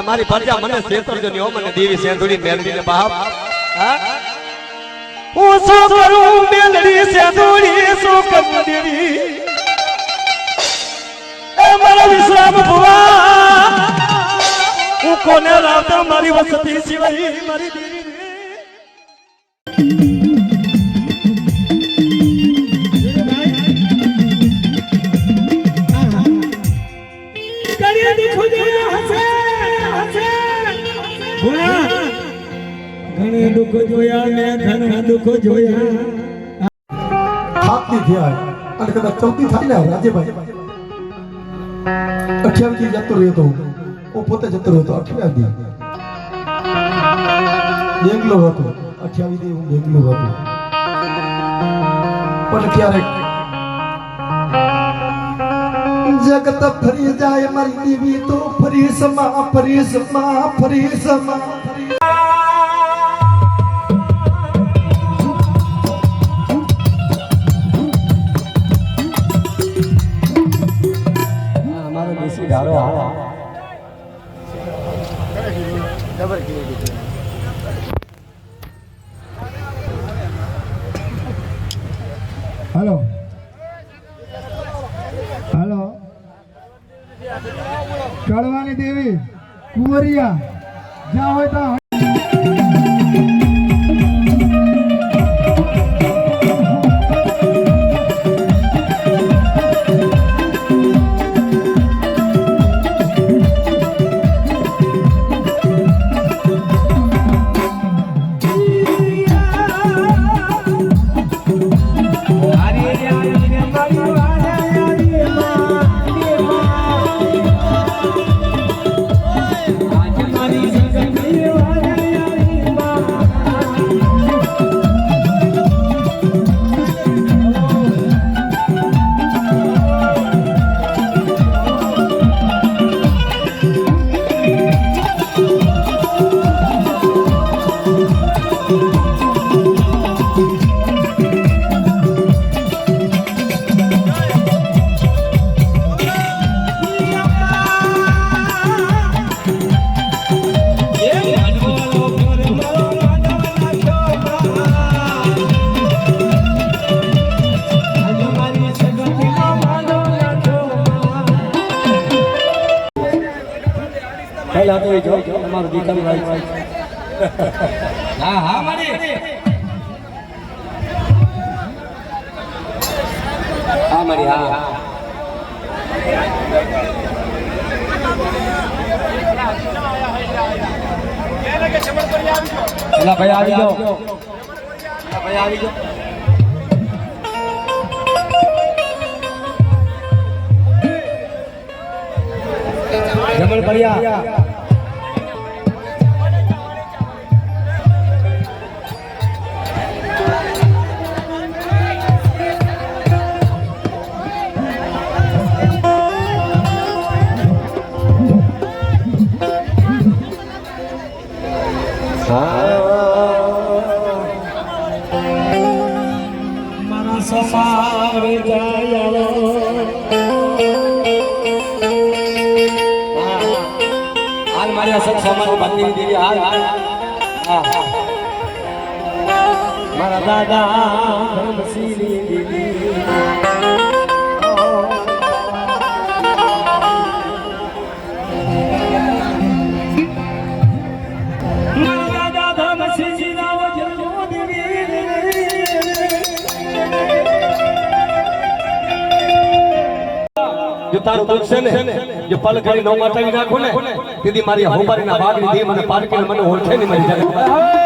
મારી પ્રજા મને શેતરજો ની મને દેવી સેંધુડી મેલડી ને બાપ હું શું કરું મેલડી સેંધુડી શું કરું દેવી એ મારા વિશ્રામ ભુવા હું કોને રાવતા મારી વસતી સિવાય મારી દેવી ઘણે દુઃખ જોયા મેં ઘણા દુઃખ જોયા સાતની થયા અને કદાચ ચૌથી થાય ને રાજેભાઈ 28 થી જતો રહ્યો તો હું પોતે જતો રહ્યો તો 28 દી બેંગ્લોર હતો 28 દી હું બેંગ્લોર હતો પણ ક્યારેક જગત ફરી જાય મારી દેવી તો ફરી સમા हेलो हेलो कड़वानी देवी कुंवरिया जा होता પહેલા તો જો તમારું દીકરું ભાઈ હા હા મારી હા મારી હા પેલા ભાઈ આવી જાઓ ભાઈ આવી જાઓ જમણ પડ્યા મારા સફાર જાય મારી સત સમાન બંદી દેવી હાલ મારા દાદા ધર્મશીલી દેવી મારા દાદા ધર્મશીલી રાવ જન્મો દેવી જો તારું દુઃખ છે ને જો પલ ઘડી નો માતાવી નાખો ને તેથી મારી હોબારીના બાગની દે મને પારકી મને ઓળખે ને મારી જાને